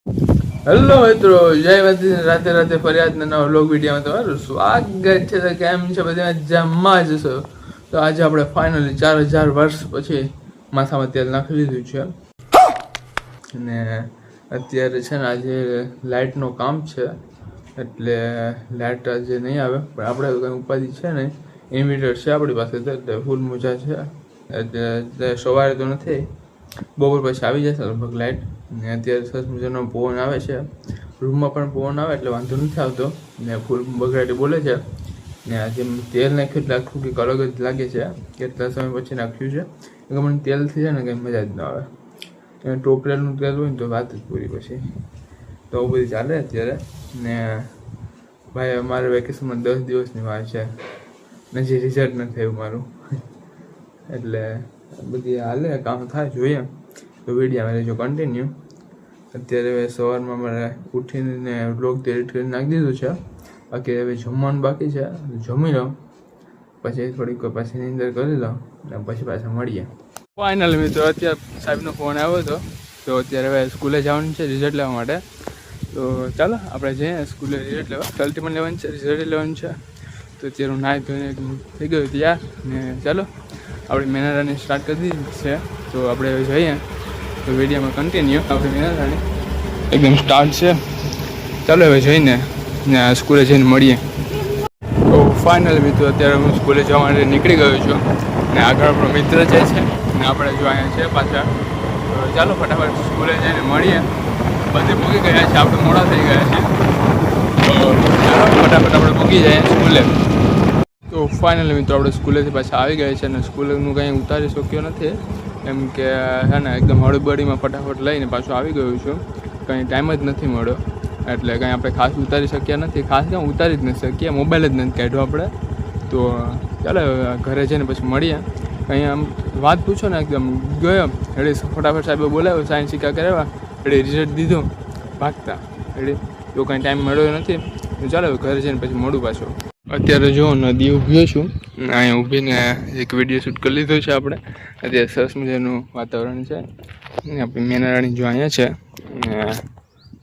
Hello મિત્રો, જય માતાજી. રાતે રાતે ફરિયાદના નવા વ્લોગ વિડીયોમાં તમારું સ્વાગત છે. તો કેમ છે બધા? મજામાં જ છો? તો આજે આપણે ફાઇનલી 4000 વર્ષ પછી માથામાં તેલ નાખી લીધું છે. અને અત્યારે છે ને આજે લાઇટનું કામ છે, એટલે લાઇટ આજે નહીં આવે. પણ આપણે કંઈ ઉપાધિ છે ને, ઇન્વર્ટર છે આપણી પાસે, એટલે ફૂલ મજા છે. એટલે સવારે તો નથી, બપોર પછી આવી જશે લગભગ લાઇટ. ને અત્યારે સરસ મજાનો પવન આવે છે, રૂમમાં પણ પવન આવે એટલે વાંધો નથી આવતો. ને ફૂલ બગડાટી બોલે છે. ને આજે તેલ નાખ્યું એટલે આખું કંઈક અલગ જ લાગે છે. કેટલા સમય પછી નાખ્યું છે, એટલે મને તેલથી છે ને કંઈ મજા જ ન આવે. ટોપરેલનું તેલ હોય ને તો વાત જ પૂરી. પછી તો આવું બધી ચાલે અત્યારે. ને ભાઈ અમારે વેકેશનમાં 10 દિવસની વાર છે, હજી રિઝલ્ટ નથી થયું મારું. એટલે બધી હાલે, કામ થાય જોઈએ. તો વિડીયોમાં રહેજો કન્ટિન્યુ. અત્યારે સવારમાં મારે ઉઠીને વ્લોગ એડિટ કરી નાખી દીધું છે. બાકી હવે જમવાનું બાકી છે, જમી લઉં પછી થોડીક પાછી નીંદર કરી લઉં અને પછી પાછા મળીએ. ફાઇનલ મિત્રો, અત્યારે સાહેબનો ફોન આવ્યો હતો. તો અત્યારે હવે સ્કૂલે જવાનું છે રિઝલ્ટ લેવા માટે. તો ચાલો આપણે જઈએ સ્કૂલે રિઝલ્ટ લેવા. અલ્ટિમેટ લેવાનું છે, રિઝલ્ટ લેવાનું છે. તો અત્યારે હું નાહી ધોઈને થઈ ગયું ત્યાં. ને ચાલો આપણે મેનારાની સ્ટાર્ટ કરી દીધી છે. તો આપણે હવે જઈએ. તો વિડીયોમાં કન્ટિન્યુ. આપણે મેનારાની એકદમ સ્ટાર્ટ છે. ચાલો હવે જઈને સ્કૂલે જઈને મળીએ. તો ફાઇનલ મિત્રો, અત્યારે હું સ્કૂલે જવા માટે નીકળી ગયો છું. ને આગળ આપણો મિત્ર જાય છે ને આપણે જો અહીંયા છે પાછા. તો ચાલો ફટાફટ સ્કૂલે જઈને મળીએ. બધે પૂગી ગયા છે, આપણે મોડા થઈ ગયા છે. તો ચાલો ફટાફટ આપણે પૂગી જઈએ સ્કૂલે. તો ફાઇનલી મિત્રો, આપણે સ્કૂલેથી પાછા આવી ગયા છે. અને સ્કૂલનું કંઈ ઉતારી શક્યો નથી, એમ કે છે ને એકદમ હળબડીમાં ફટાફટ લઈને પાછું આવી ગયું છું. કંઈ ટાઈમ જ નથી મળ્યો, એટલે કંઈ આપણે ખાસ ઉતારી શક્યા નથી. ખાસ કંઈ ઉતારી જ નથી શકીએ, મોબાઈલ જ નથી કાઢ્યો આપણે. તો ચાલો ઘરે જઈને પછી મળીએ. કંઈ આમ વાત પૂછો ને, એકદમ ગયો એટલે ફટાફટ સાહેબે બોલાવ્યો, સાયન્સ શીખા કરાવ્યા, એટલે રિઝલ્ટ દીધું ભાગતા. એટલે તો કંઈ ટાઈમ મળ્યો નથી. તો ચાલો ઘરે જઈને પછી મળું પાછું. અત્યારે જો નદી ઊભ્યો છું, અહીંયા ઊભીને એક વિડીયો શૂટ કરી લીધો છે આપણે. અત્યારે સરસ મજાનું વાતાવરણ છે. આપણી મેનારાણી જો અહીંયા છે ને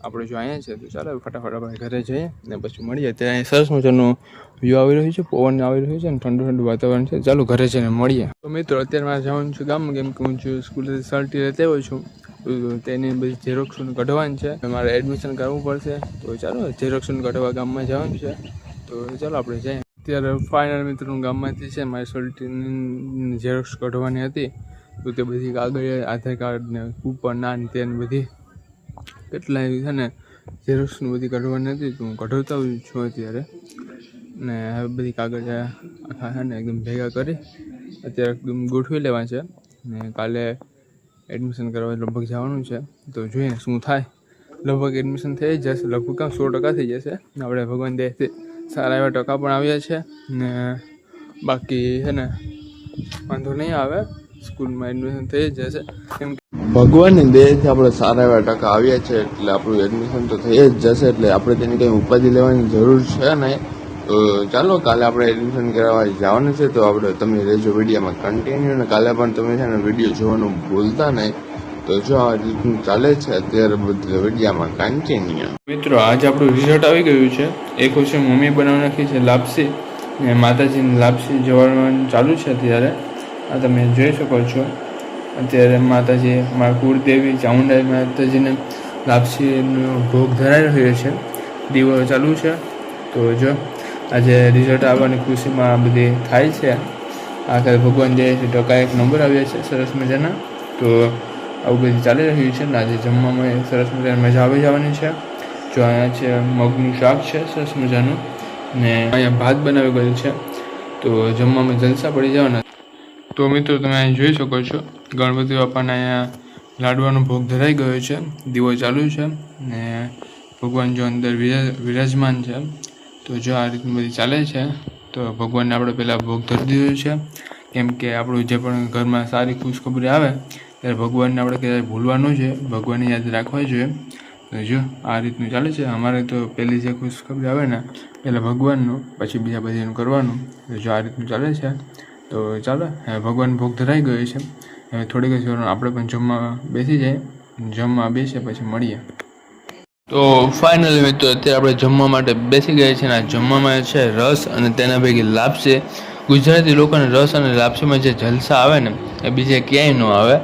આપણે જો અહીંયા છે. તો ચાલો ફટાફટ આપણે ઘરે જઈએ ને પછી મળીએ. ત્યાં અહીં સરસ મજાનું વ્યૂ આવી રહ્યું છે, પવન આવી રહ્યું છે, અને ઠંડુ ઠંડુ વાતાવરણ છે. ચાલો ઘરે જઈને મળીએ. તો મિત્રો, અત્યારે મારે જવાનું છે ગામમાં, કેમ કે હું સ્કૂલેથી સર્ટી લેતો આવ્યો છું. તો તેની બધી ઝેરોક્ષનું કઢવાનું છે, મારે એડમિશન કરવું પડશે. તો ચાલો ઝેરોક્ષનું કઢવા ગામમાં જવાનું છે. તો ચાલો આપણે જઈએ. અત્યારે ફાઇનલ મિત્રો ગામમાંથી છે, મારી સર્ટીની ઝેરોક્ષ કઢવાની હતી. તો તે બધી કાગળ, આધાર કાર્ડ ને કૂપન ના તે બધી કેટલાય છે ને ઝેરોક્ષનું બધી કઢવાની હતી. તો હું કઢાવતા છું અત્યારે. ને હવે બધી કાગળ આખા છે ને એકદમ ભેગા કરી અત્યારે એકદમ ગોઠવી લેવા છે. ને કાલે એડમિશન કરવા લગભગ જવાનું છે. તો જોઈએ શું થાય. લગભગ એડમિશન થઈ જ જશે, લગભગ 100% થઈ જશે. આપણે ભગવાન દયાથી સારા એવા ટકા પણ આવ્યા છે. ને બાકી છે ને વાંધો નહીં આવે, સ્કૂલમાં એડમિશન થઈ જ જશે. કેમ કે ભગવાનની દયાથી આપણે સારા એવા ટકા આવ્યા છે, એટલે આપણું એડમિશન તો થઈ જ જશે. એટલે આપણે તેની કંઈ ઉપાધિ લેવાની જરૂર છે નહીં. તો ચાલો કાલે આપણે એડમિશન કરાવવા જવાનું છે. તો આપણે તમે રહેજો વિડીયોમાં કન્ટિન્યુ. અને કાલે પણ તમે છે ને વિડીયો જોવાનું ભૂલતા નહીં. તો જો આ રીતનું ચાલે છે અત્યારે બધું વિડીયોમાં કન્ટિન્યુ. મિત્રો, આજે આપણું રિઝલ્ટ આવી ગયું છે. એક વર્ષે મમ્મી બનાવી નાખી છે લાપસી, ને માતાજીની લાપસી જવાનું ચાલુ છે અત્યારે. આ તમે જોઈ શકો છો. અત્યારે માતાજી, મારા કુળદેવી ચામુંડા માતાજીને લાપસીનો ભોગ ધરાઈ રહ્યો છે, દીવો ચાલુ છે. તો જો આજે રિઝલ્ટ આવવાની ખુશીમાં આ બધી થાય છે. આખરે ભગવાન જે ટકા 1 નંબર આવ્યા છે સરસ મજાના. તો આવું બધી ચાલી રહ્યું છે. ને આજે જમવામાં સરસ મજાની મજા આવી જવાની છે. જો અહીંયા છે મગનું શાક છે સરસ મજાનું, ને અહીંયા ભાત બનાવી ગયું છે. તો જમવામાં જલસા પડી જવાના. તો મિત્રો, તમે અહીં જોઈ શકો છો ગણપતિ બાપાના અહીંયા લાડવાનો ભોગ ધરાઈ ગયો છે, દીવો ચાલુ છે. ને ભગવાન જો અંદર વિરાજમાન છે. તો જો આ રીતની બધી ચાલે છે. તો ભગવાનને આપણે પહેલાં ભોગ ધરી દીધો છે, કેમ કે આપણું જે પણ ઘરમાં સારી ખુશખબરી આવે ત્યારે ભગવાનને આપણે ક્યારેય ભૂલવાનું છે, ભગવાનને યાદ રાખવા જોઈએ. તો જો આ રીતનું ચાલે છે. અમારે તો પહેલી જે ખુશખબરી આવે ને, પહેલાં ભગવાનનું, પછી બીજા બધીનું કરવાનું. તો જો આ રીતનું ચાલે છે. તો ચાલો હવે ભગવાન ભોગ ધરાઈ ગયો છે. હવે થોડીક જ વાર આપણે પણ જમવા બેસી જાય. જમવા બેસીએ પછી મળીએ. તો ફાઇનલી મિત્રો અત્યારે આપણે જમવા માટે બેસી ગયા છીએ અને આ જમવામાં છે રસ અને તેના ભેગી લાપસી. ગુજરાતી લોકોને રસ અને લાપસીમાં જે જલસા આવે ને એ બીજે ક્યાંય ન આવે.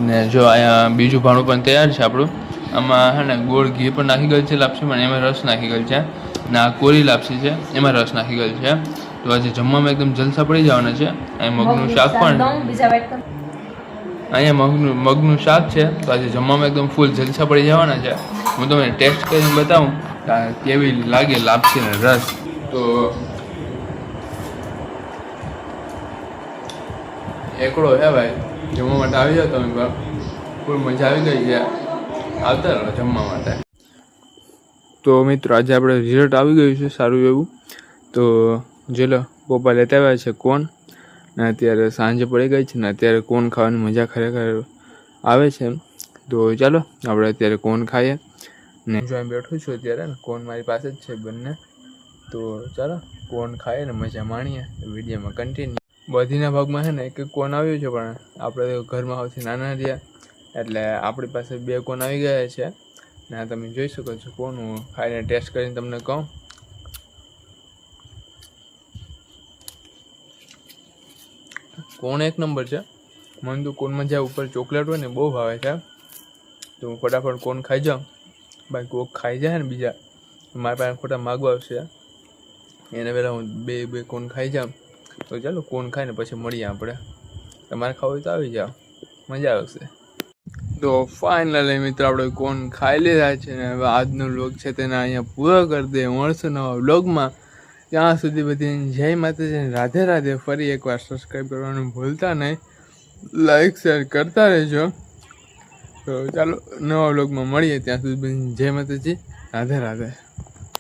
ને જો અહીંયા બીજું ભાણું પણ તૈયાર છે આપણું. આમાં હે ને ગોળ ઘી પણ નાખી ગયેલ છે લાપસીમાં, એમાં રસ નાખી ગયેલ છે. ને આ કોરી લાપસી છે એમાં રસ નાખી ગયેલ છે. તો આજે જમવામાં એકદમ જલસા પડી જવાના છે. અહીં મગનું શાક પણ, અહીંયા મગનું શાક છે. તો આજે જમવામાં એકદમ ફૂલ જલસા પડી જવાના છે. હું તમને ટેસ્ટ કરીને બતાવું કે કેવી લાગે લાપસી ને રસ. તો એકડો હે ભાઈ, જમવા માટે આવી જાઓ તમે, ફૂલ મજા આવી ગઈ છે. આવતા રહો જમવા માટે. તો મિત્રો આજે આપણે રિઝલ્ટ આવી ગયું છે સારું એવું. તો જો લો પપ્પા લેતા આવ્યા છે કોન, ને અત્યારે સાંજે પડી ગઈ છે ને અત્યારે કોન ખાવાની મજા ખરેખર આવે છે. તો ચાલો આપણે અત્યારે કોન ખાઈએ. ને જો અહીં બેઠું છું અત્યારે ને કોન મારી પાસે જ છે બંને. તો ચાલો કોન ખાઈએ ને મજા માણીએ. વિડીયોમાં કન્ટિન્યુ. બધીના ભાગમાં છે ને એક કોન આવ્યું છે, પણ આપણે ઘરમાં સૌથી નાના રહ્યા એટલે આપણી પાસે 2 કોન આવી ગયા છે. ને તમે જોઈ શકો છો કોન હું ખાઈને ટેસ્ટ કરીને તમને કહું. કોન એક નંબર છે. મને તો કોનમાં જ્યાં ઉપર ચોકલેટ હોય ને બહુ ભાવે છે. તો હું ફટાફટ કોન ખાઈ જાઉં. બાકી કોક ખાઈ જાય ને બીજા, મારા પાસે ખોટા માગવા આવશે. એને પહેલાં હું બે કોન ખાઈ જાઉં. તો ચાલો કોન ખાઈને પછી મળીએ આપણે. તમારે ખાવું હોય તો આવી જાઓ, મજા આવશે. તો ફાઇનલી મિત્રો આપણે કોન ખાઈ લીધા છે ને હવે આજનો વ્લોગ છે તેને અહીંયા પૂરો કરી દે. મળશું નવા વ્લોગમાં. ત્યાં સુધી બધી જય માતાજી, રાધે રાધે. ફરી એકવાર સબસ્ક્રાઈબ કરવાનું ભૂલતા નહીં, લાઈક શેર કરતા રહેજો. તો ચાલો નવા વ્લોગમાં મળીએ. ત્યાં સુધી બધી જય માતાજી, રાધે રાધે.